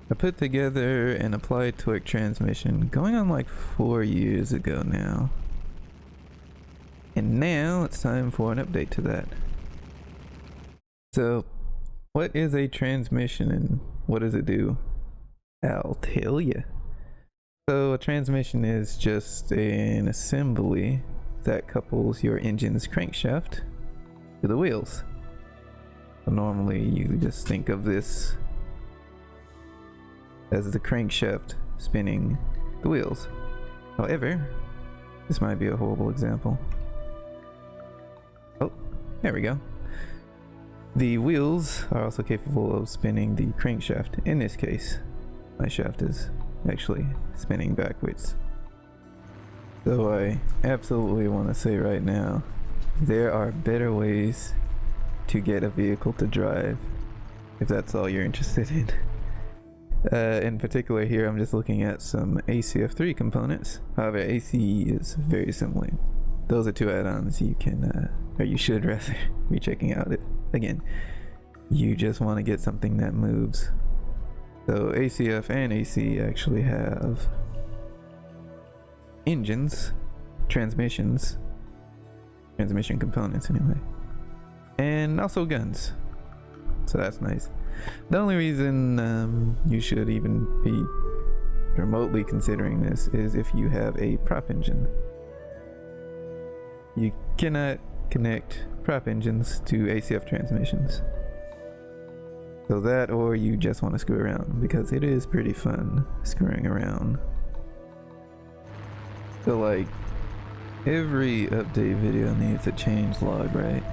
I put together an Applytorque transmission going on like 4 years ago now. And now it's time for an update to that. So, what is a transmission and what does it do? I'll tell you. So, a transmission is just an assembly that couples your engine's crankshaft to the wheels. So normally you just think of this as the crankshaft spinning the wheels. However, this might be a horrible example. Oh, there we go. The wheels are also capable of spinning the crankshaft. In this case, my shaft is actually spinning backwards. So I absolutely want to say right now, there are better ways to get a vehicle to drive, if that's all you're interested in. In particular here, I'm just looking at some ACF3 components. However, ACE is very similar. Those are two add-ons you can, or you should rather, be checking out. Again, you just want to get something that moves. So ACF and AC actually have engines, transmission components anyway, and also guns. So that's nice. The only reason you should even be remotely considering this is if you have a prop engine. You cannot connect prop engines to ACF transmissions. So that, or you just want to screw around, because it is pretty fun screwing around. So like, every update video needs a changelog, right?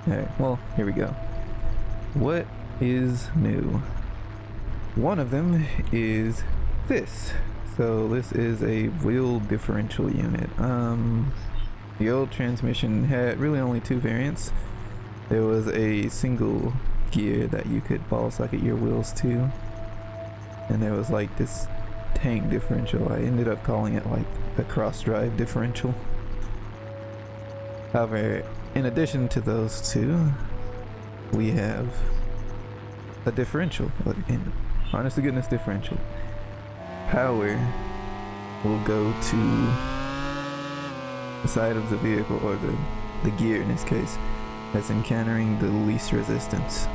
Alright, well, here we go. What is new? One of them is this. So this is a wheel differential unit. The old transmission had really only two variants. There was a single gear that you could ball socket your wheels to, and there was like this tank differential. I ended up calling it like a cross drive differential. However, in addition to those two, we have a differential, an honest to goodness differential. Power will go to the side of the vehicle, or the gear in this case, that's encountering the least resistance.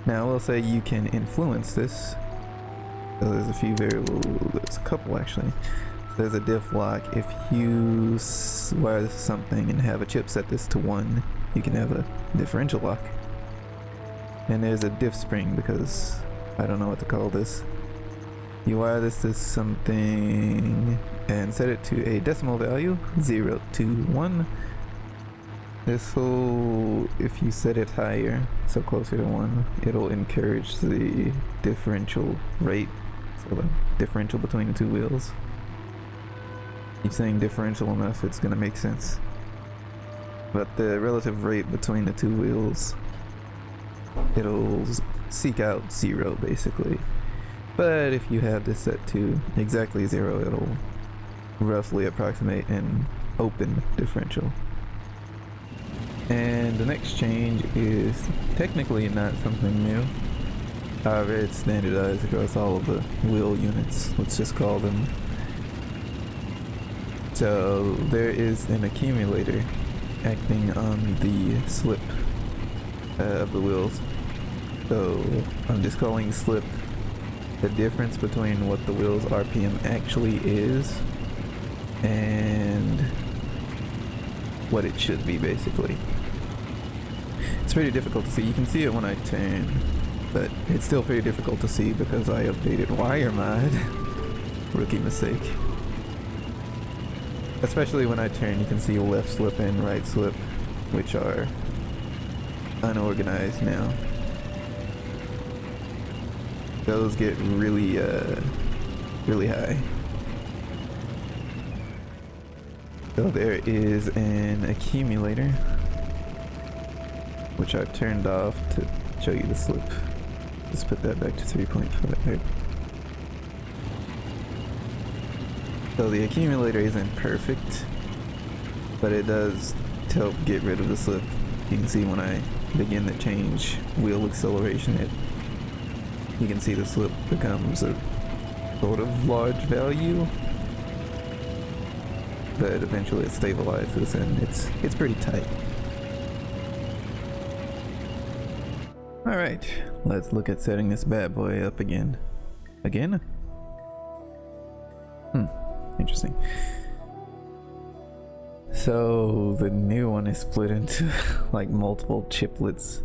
Now I will say you can influence this. So there's a few variables, there's a couple actually. So there's a diff lock. If you wire something and have a chip set this to 1, you can have a differential lock. And there's a diff spring, because I don't know what to call this. You wire this to something and set it to a decimal value, 0 to 1. This will, if you set it higher, so closer to 1, it'll encourage the differential rate, so the differential between the two wheels. Keep saying differential enough, it's gonna make sense. But the relative rate between the two wheels, it'll seek out 0 basically. But if you have this set to exactly 0, it'll roughly approximate an open differential. And the next change is technically not something new. However, it's standardized across all of the wheel units, let's just call them. So there is an accumulator acting on the slip of the wheels. So I'm just calling slip the difference between what the wheel's RPM actually is and what it should be, basically. It's pretty difficult to see. You can see it when I turn, but it's still pretty difficult to see because I updated wire mod. Rookie mistake. Especially when I turn, you can see left slip and right slip, which are unorganized now. Those get really, really high. So there is an accumulator, which I've turned off to show you the slip. Just put that back to 3.5. So the accumulator isn't perfect, but it does help get rid of the slip. You can see when I begin to change wheel acceleration, you can see the slip becomes a sort of large value, but eventually it stabilizes and it's pretty tight. Alright, let's look at setting this bad boy up again. Again? Interesting. So the new one is split into like multiple chiplets.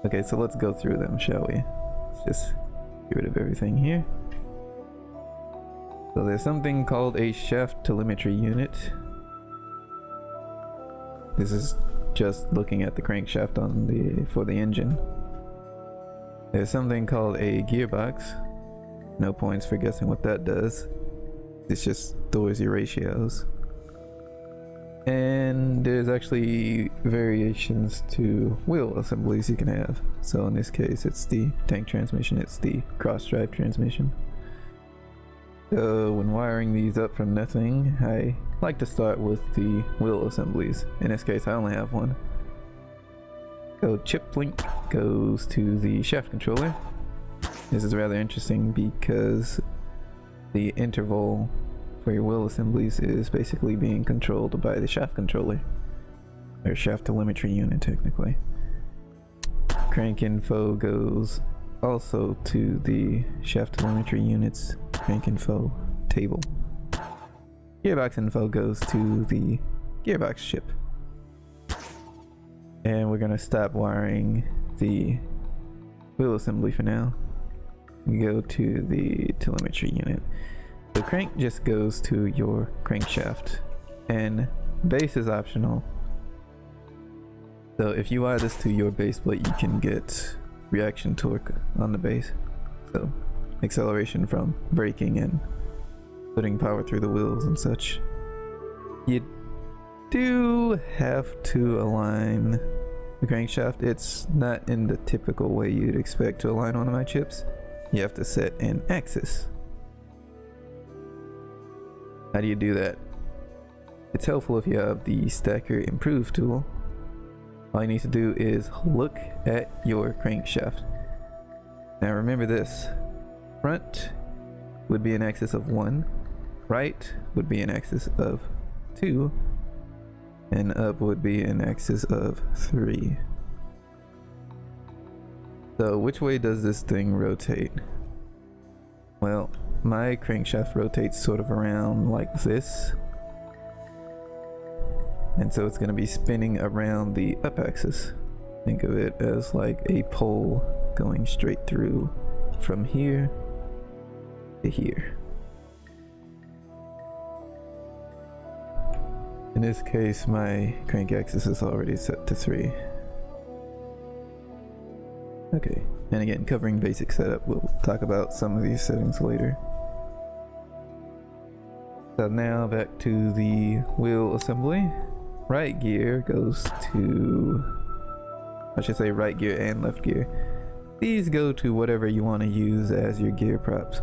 Okay, so let's go through them, shall we? Let's just get rid of everything here. So there's something called a shaft telemetry unit. This is just looking at the crankshaft for the engine. There's something called a gearbox. No points for guessing what that does. It just stores your ratios. And there's actually variations to wheel assemblies you can have. So in this case it's the tank transmission, it's the cross drive transmission. So when wiring these up from nothing, I like to start with the wheel assemblies. In this case I only have one. So chip link goes to the shaft controller. This is rather interesting because the interval for your wheel assemblies is basically being controlled by the shaft controller, or shaft telemetry unit technically. Crank info goes also to the shaft telemetry unit's crank info table. Gearbox info goes to the gearbox chip. And we're gonna stop wiring the wheel assembly for now. We go to the telemetry unit. The crank just goes to your crankshaft, and base is optional. So if you wire this to your base plate, you can get reaction torque on the base. So acceleration from braking and putting power through the wheels and such. You do have to align the crankshaft. It's not in the typical way you'd expect to align one of my chips. You have to set an axis. How do you do that? It's helpful if you have the Stacker Improve tool. All you need to do is look at your crankshaft. Now remember this. Front would be an axis of 1. Right would be an axis of 2. And up would be an axis of 3. So which way does this thing rotate? Well, my crankshaft rotates sort of around like this. And so it's going to be spinning around the up axis. Think of it as like a pole going straight through from here to here. In this case, my crank axis is already set to 3. Okay, and again, covering basic setup, we'll talk about some of these settings later. So now back to the wheel assembly. Right gear goes to, I should say right gear and left gear. These go to whatever you want to use as your gear props.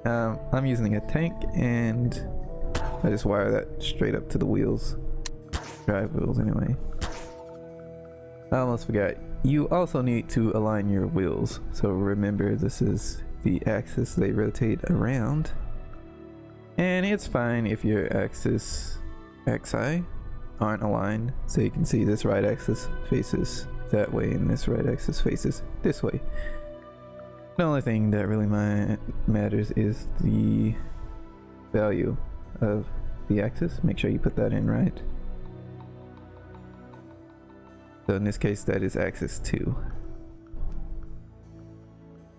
I'm using a tank and I just wire that straight up to the wheels. Drive wheels anyway. I almost forgot. You also need to align your wheels. So remember, this is the axis they rotate around. And it's fine if your axis XI aren't aligned. So you can see this right axis faces that way and this right axis faces this way. The only thing that really matters is the value of the axis. Make sure you put that in right. So in this case that is axis 2.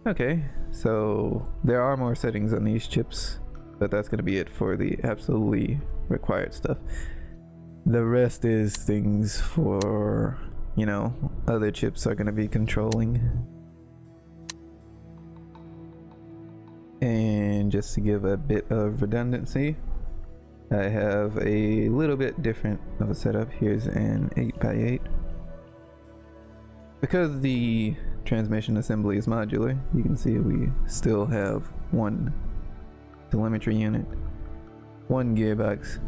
Okay, so there are more settings on these chips, but that's going to be it for the absolutely required stuff. The rest is things for, you know, other chips are going to be controlling. And just to give a bit of redundancy, I have a little bit different of a setup. Here's an 8x8. Because the transmission assembly is modular, you can see we still have one telemetry unit, one gearbox,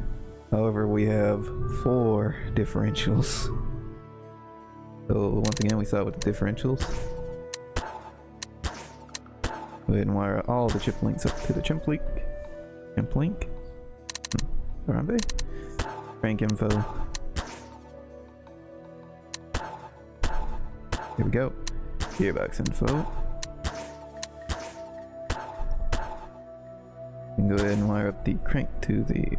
However, we have 4 differentials. So once again, we start with the differentials. Go ahead and wire all the chip links up to the chimp link. Harambe. Crank info. Here we go. Gearbox info. And go ahead and wire up the crank to the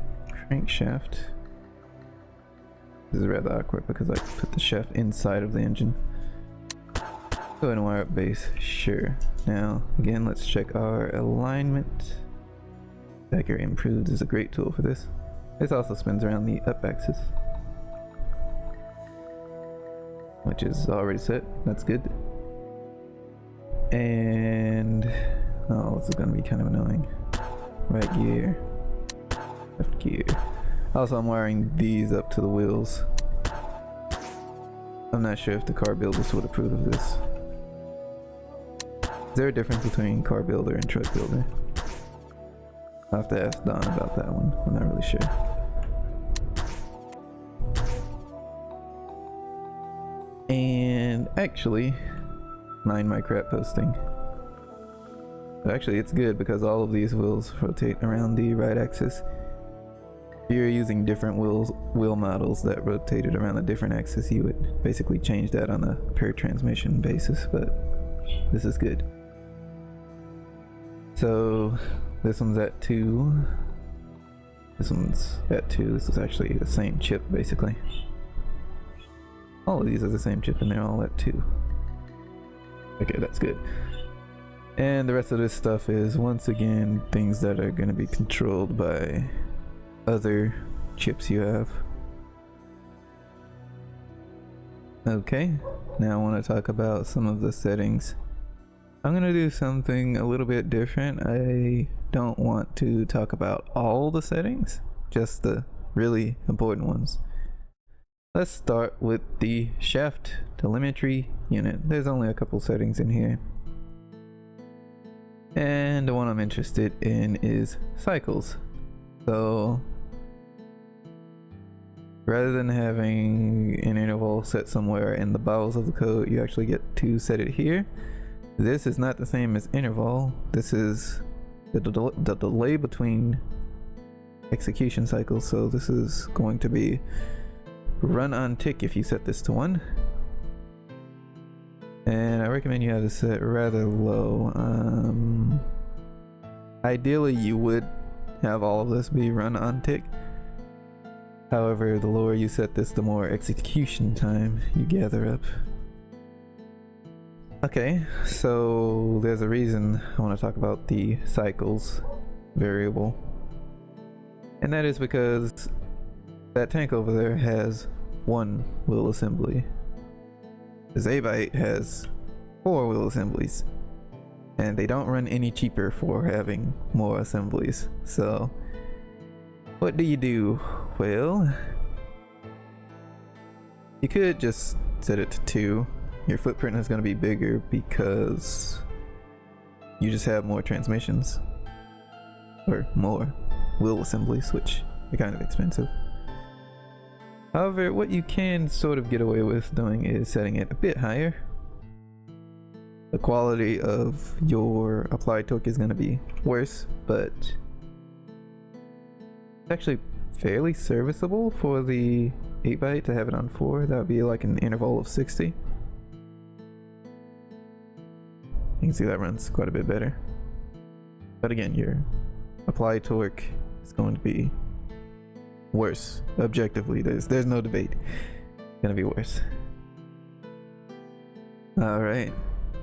crankshaft. This is rather awkward because I put the shaft inside of the engine. Go ahead and wire up base. Sure. Now, again, let's check our alignment. Accurate Improved is a great tool for this. This also spins around the up axis, which is already set. That's good. And oh, this is gonna be kind of annoying. Right gear, left gear. Also, I'm wiring these up to the wheels. I'm not sure if the car builders would approve of this. Is there a difference between car builder and truck builder? I'll have to ask Don about that one. I'm not really sure. And actually, mind my crap posting. But actually, it's good because all of these wheels rotate around the right axis. If you're using different wheel models that rotated around a different axis, you would basically change that on a per transmission basis, but this is good. So this one's at 2. This one's at 2. This is actually the same chip, basically. All of these are the same chip and they're all at 2. Okay, that's good. And the rest of this stuff is, once again, things that are going to be controlled by other chips you have. Okay, now I want to talk about some of the settings. I'm going to do something a little bit different. I don't want to talk about all the settings, just the really important ones. Let's start with the shaft telemetry unit. There's only a couple settings in here. And the one I'm interested in is cycles. So rather than having an interval set somewhere in the bowels of the code, you actually get to set it here. This is not the same as interval. This is the delay between execution cycles. So this is going to be run on tick if you set this to 1. And I recommend you have to set rather low. Ideally you would have all of this be run on tick. However, the lower you set this, the more execution time you gather up. Okay, so there's a reason I want to talk about the cycles variable. And that is because that tank over there has 1 wheel assembly. This A-Byte has 4 wheel assemblies. And they don't run any cheaper for having more assemblies. So what do you do? Well, you could just set it to 2. Your footprint is going to be bigger because you just have more transmissions. Or more wheel assemblies, which are kind of expensive. However, what you can sort of get away with doing is setting it a bit higher. The quality of your Applytorque is going to be worse, but it's actually fairly serviceable for the 8x8 to have it on 4. That would be like an interval of 60. You can see that runs quite a bit better. But again, your Applytorque is going to be worse. Objectively, there's no debate. It's gonna be worse. Alright,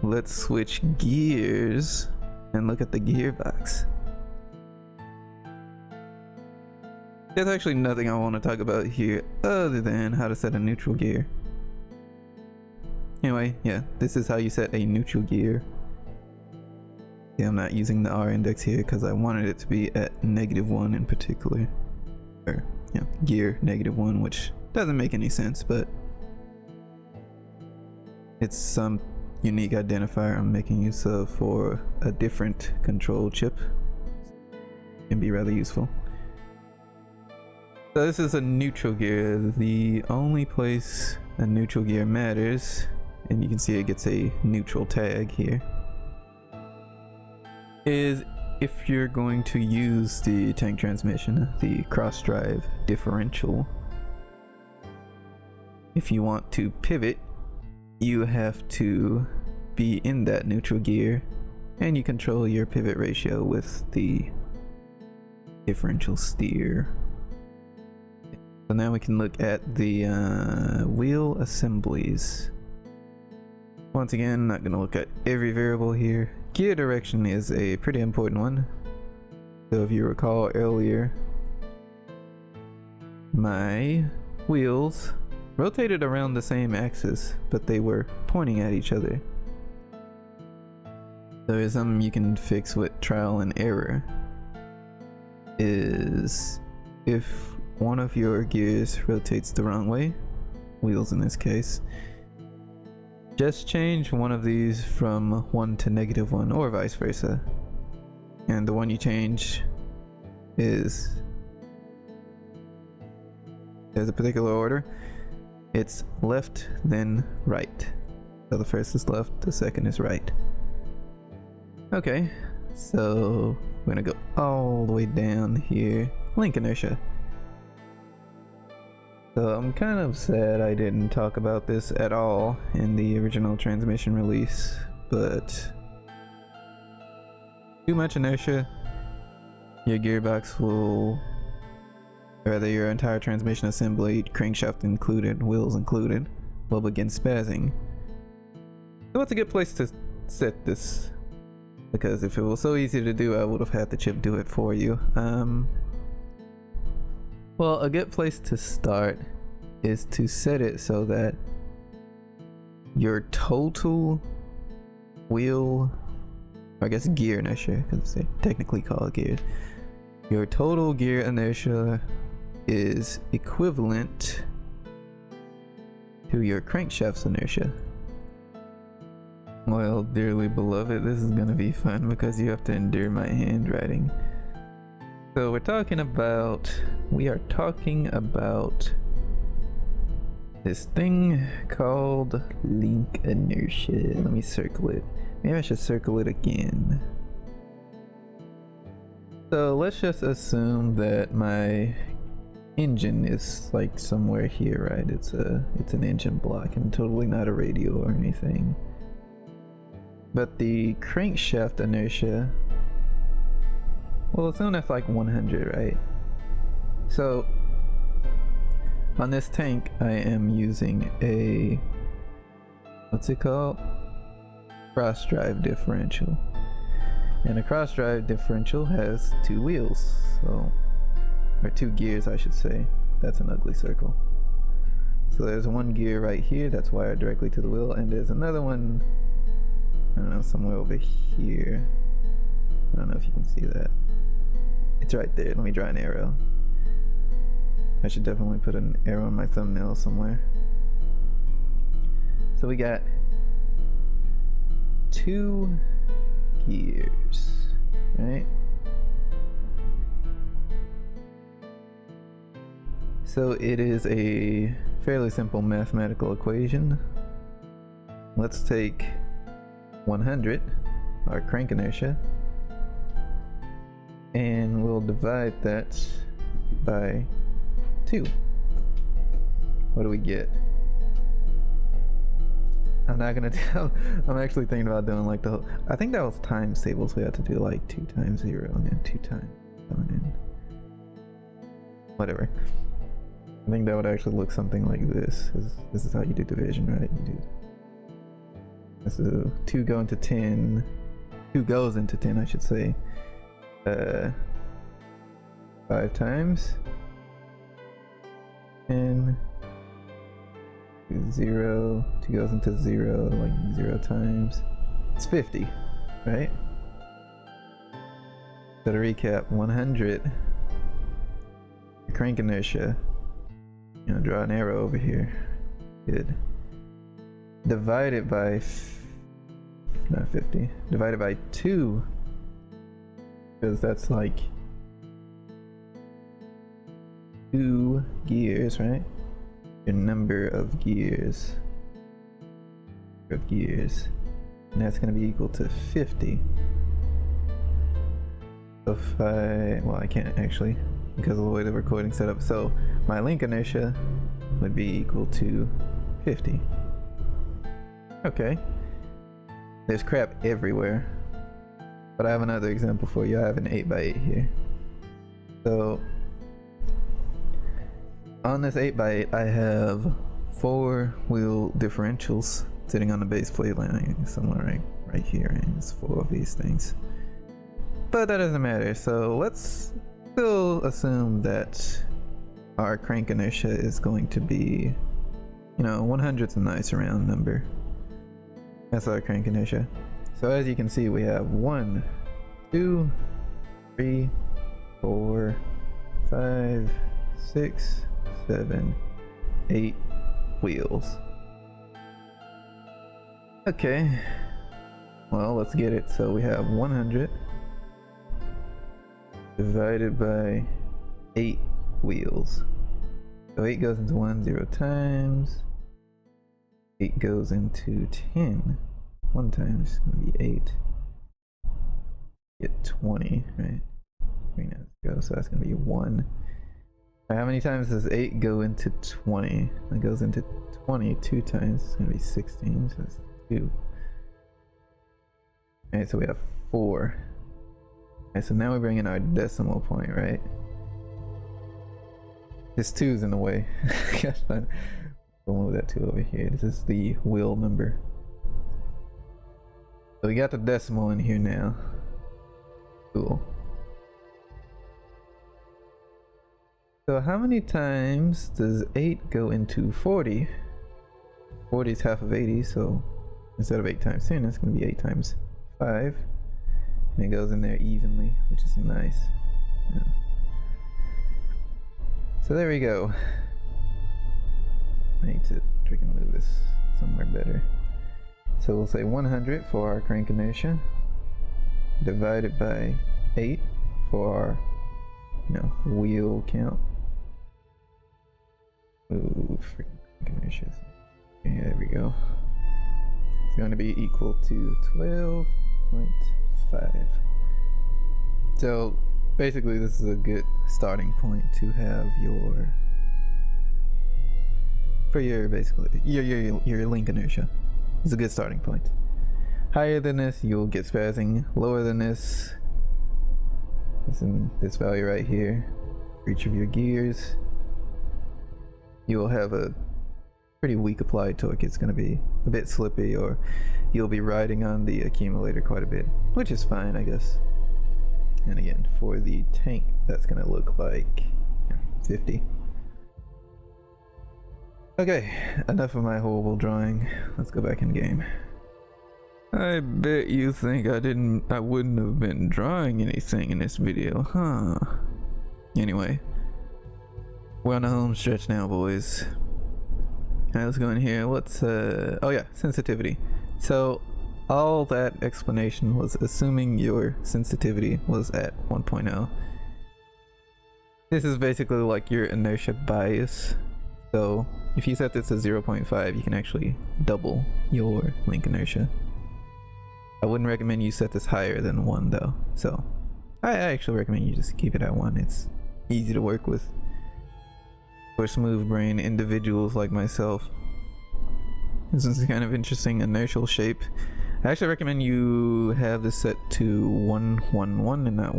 let's switch gears and look at the gearbox. There's actually nothing I want to talk about here other than how to set a neutral gear. Anyway, yeah, this is how you set a neutral gear. Yeah, I'm not using the R index here because I wanted it to be at -1 in particular. Or, yeah, gear -1, which doesn't make any sense, but it's some unique identifier I'm making use of for a different control chip. It can be rather useful. So this is a neutral gear. The only place a neutral gear matters, and you can see it gets a neutral tag here, is if you're going to use the tank transmission, the cross drive differential. If you want to pivot, you have to be in that neutral gear, and you control your pivot ratio with the differential steer. So now we can look at the wheel assemblies. Once again, not going to look at every variable here. Gear direction is a pretty important one. So if you recall earlier, my wheels rotated around the same axis, but they were pointing at each other. There is something you can fix with trial and error. Is if one of your gears rotates the wrong way, wheels in this case, just change one of these from 1 to -1 or vice versa. And the one you change is, there's a particular order. It's left, then right. So the first is left, the second is right. Okay, so we're gonna go all the way down here. Link inertia. So I'm kind of sad I didn't talk about this at all in the original transmission release, but too much inertia, your gearbox will, or rather your entire transmission assembly, crankshaft included, wheels included, will begin spazzing. So it's a good place to set this, because if it was so easy to do, I would have had the chip do it for you. Well, a good place to start is to set it so that your total wheel, or I guess gear inertia, because they technically call it gears, your total gear inertia is equivalent to your crankshaft's inertia. Well, dearly beloved, this is gonna be fun because you have to endure my handwriting. So we are talking about this thing called link inertia. Let me circle it. Maybe I should circle it again. So let's just assume that my engine is like somewhere here, right? It's an engine block and totally not a radio or anything. But the crankshaft inertia, well, assume that's like 100, right? So on this tank, I am using a, what's it called? Cross drive differential. And a cross drive differential has 2 wheels, so, or 2 gears, I should say. That's an ugly circle. So there's one gear right here that's wired directly to the wheel, and there's another one, I don't know, somewhere over here. I don't know if you can see that. It's right there. Let me draw an arrow. I should definitely put an arrow on my thumbnail somewhere. So we got 2 gears, right? So it is a fairly simple mathematical equation. Let's take 100, our crank inertia, and we'll divide that by 2. What do we get? I'm not gonna tell. I'm actually thinking about doing like the whole, I think that was times table, so we have to do like 2 times 0 and then 2 times 1 and whatever. I think that would actually look something like this. This is how you do division, right? You do. So 2 go into 10. 2 goes into 10, I should say. 5 times. And 0, 2 goes into 0, like 0 times. It's 50, right? So to recap, 100, the crank inertia, you know, draw an arrow over here. Good. Divided by, not 50, divided by 2, because that's like 2 gears, right? Your number of gears. And that's going to be equal to 50. So if I can't actually because of the way the recording's set up. So my link inertia would be equal to 50. Okay. There's crap everywhere. But I have another example for you. I have an 8x8 here. So on this 8x8 I have 4 wheel differentials sitting on the base plate line somewhere right here, and it's 4 of these things. But that doesn't matter, so let's still assume that our crank inertia is going to be, 100's a nice round number. That's our crank inertia. So as you can see, we have 1, 2, 3, 4, 5, 6, 7, 8 wheels. Okay, well, let's get it. So we have 100 divided by 8 wheels. So 8 goes into 1 0 times. 8 goes into 10 1 times. It's gonna be 8. Get 20, right? 3 now 0, so that's gonna be 1. How many times does 8 go into 20? It goes into 20 2 times. It's gonna be 16, so that's 2. Alright, so we have 4. Alright, so now we bring in our decimal point, right? This 2's in the way. Gosh, we'll move that 2 over here. This is the wheel number. So we got the decimal in here now. Cool. So how many times does 8 go into 40? 40 is half of 80, so instead of 8 times 10, that's going to be 8 times 5. And it goes in there evenly, which is nice. Yeah. So there we go. I need to freaking move this somewhere better. So we'll say 100 for our crank inertia, divided by 8 for our, wheel count. Ooh, freaking crank inertia. Okay, there we go. It's going to be equal to 12.5. So basically this is a good starting point to have your link inertia. It's a good starting point. Higher than this, you'll get spazzing. Lower than this, it's in this value right here, for each of your gears, you'll have a pretty weak applied torque. It's going to be a bit slippy, or you'll be riding on the accumulator quite a bit, which is fine, I guess. And again, for the tank, that's going to look like 50. Okay, enough of my horrible drawing. Let's go back in game. I bet you think I wouldn't have been drawing anything in this video, huh? Anyway, we're on the home stretch now, boys. Alright, let's go in here. Let's oh yeah, sensitivity. So all that explanation was assuming your sensitivity was at 1.0. This is basically like your inertia bias. So if you set this to 0.5, you can actually double your link inertia. I wouldn't recommend you set this higher than 1 though. So I actually recommend you just keep it at 1. It's easy to work with for smooth brain individuals like myself. This is kind of interesting inertial shape. I actually recommend you have this set to 111 and not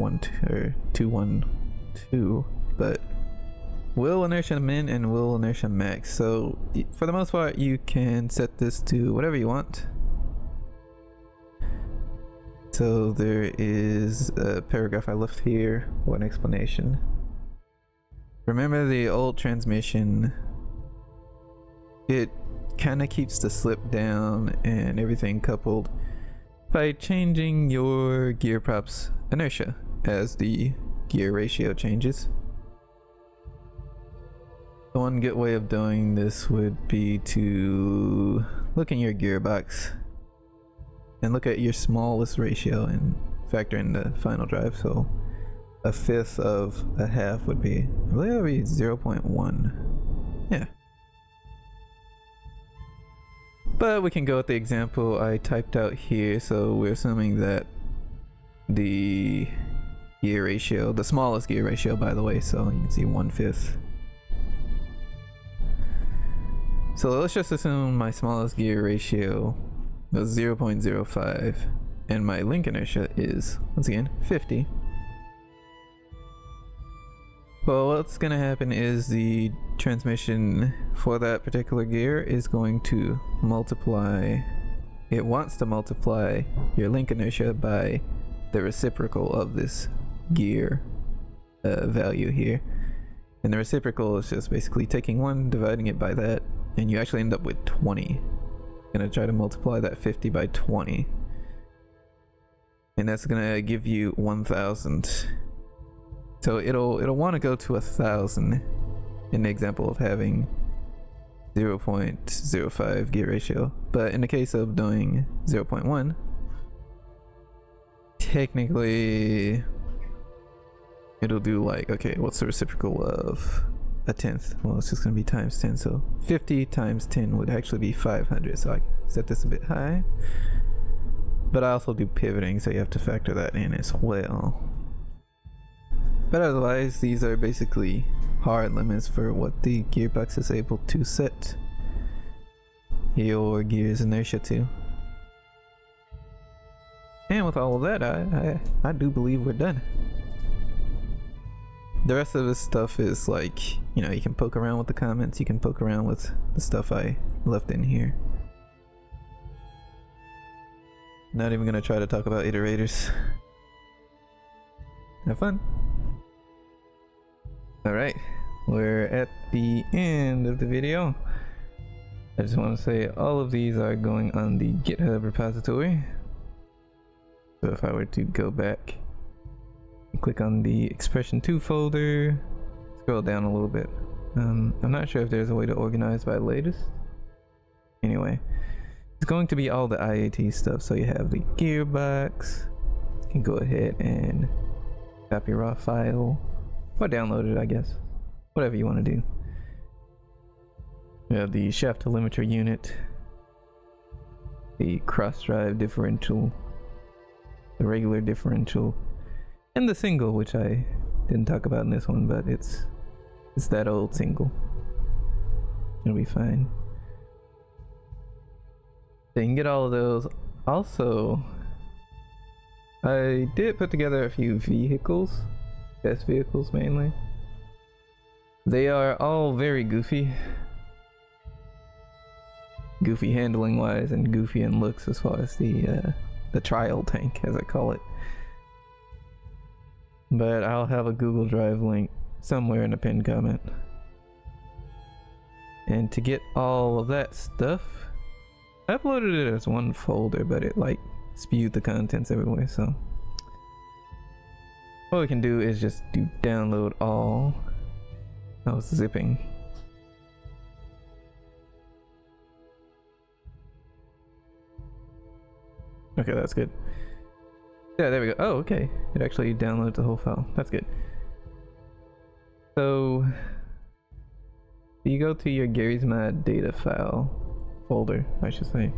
212, but wheel inertia min and wheel inertia max. So for the most part, you can set this to whatever you want. So there is a paragraph I left here, one explanation. Remember the old transmission, it kind of keeps the slip down and everything coupled by changing your gear prop's inertia as the gear ratio changes. One good way of doing this would be to look in your gearbox and look at your smallest ratio and factor in the final drive. So a fifth of a half would be, I believe that would be 0.1. Yeah. But we can go with the example I typed out here. So we're assuming that the gear ratio, the smallest gear ratio by the way, so you can see 1/5. So let's just assume my smallest gear ratio was 0.05 and my link inertia is, once again, 50. Well, what's going to happen is the transmission for that particular gear is going to multiply, it wants to multiply your link inertia by the reciprocal of this gear value here. And the reciprocal is just basically taking 1, dividing it by that, and you actually end up with 20. Gonna try to multiply that 50 by 20. And that's gonna give you 1,000. So it'll want to go to 1,000 in the example of having 0.05 gear ratio. But in the case of doing 0.1, technically it'll do like, okay, what's the reciprocal of a tenth? Well, it's just gonna be times 10, so 50 times 10 would actually be 500. So I set this a bit high, but I also do pivoting, so you have to factor that in as well. But otherwise, these are basically hard limits for what the gearbox is able to set your gear's inertia to. And with all of that, I do believe we're done. The rest of this stuff is like, you know, you can poke around with the comments, you can poke around with the stuff I left in here. Not even gonna try to talk about iterators. Have fun. Alright, we're at the end of the video. I just want to say all of these are going on the GitHub repository. So if I were to go back and click on the expression 2 folder, scroll down a little bit. I'm not sure if there's a way to organize by latest. Anyway, it's going to be all the IAT stuff. So you have the gearbox. You can go ahead and copy raw file or download it, I guess. Whatever you want to do. We have the shaft telemetry unit, the cross drive differential, the regular differential, and the single, which I didn't talk about in this one, but it's that old single. It'll be fine. So you can get all of those. Also, I did put together a few vehicles, test vehicles mainly. They are all very goofy. Goofy handling wise and goofy in looks as far as the trial tank, as I call it. But I'll have a Google Drive link somewhere in the pinned comment. And to get all of that stuff, I uploaded it as one folder, but it like spewed the contents everywhere, so what we can do is just do download all. Oh, it's zipping. Okay, that's good. Yeah, there we go. Oh, okay. It actually downloads the whole file. That's good. So you go to your Gary's Mod data file folder, I should say,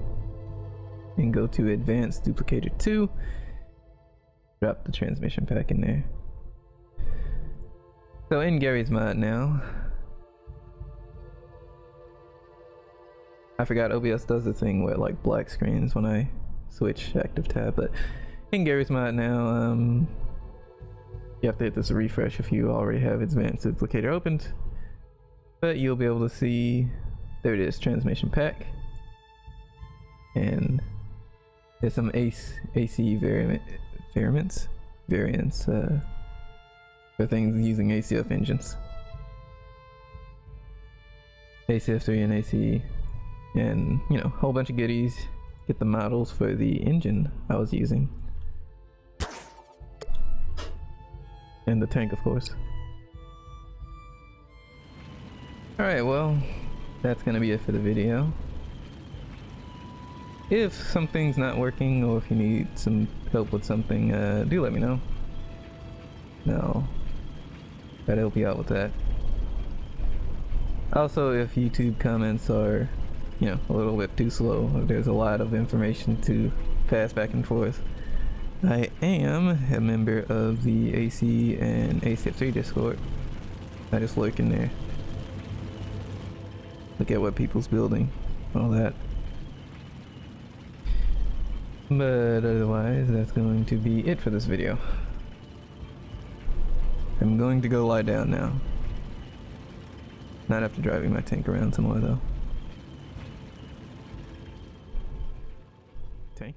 and go to Advanced Duplicator 2. Drop the transmission pack in there. So in Gary's Mod now, I forgot OBS does the thing where it like black screens when I switch active tab, but in Gary's Mod now, you have to hit this refresh if you already have Advanced Duplicator opened, but you'll be able to see, there it is, transmission pack, and there's some AC variants for things using ACF engines, ACF3 and AC, and you know, a whole bunch of goodies. Get the models for the engine I was using, and the tank, of course. Alright, well, that's gonna be it for the video. If something's not working, or if you need some help with something, do let me know. No. Try to help you out with that. Also, if YouTube comments are, you know, a little bit too slow, there's a lot of information to pass back and forth. I am a member of the AC and ACF3 Discord. I just lurk in there. Look at what people's building, all that. But otherwise, that's going to be it for this video. I'm going to go lie down now. Not after driving my tank around some more though. Tank?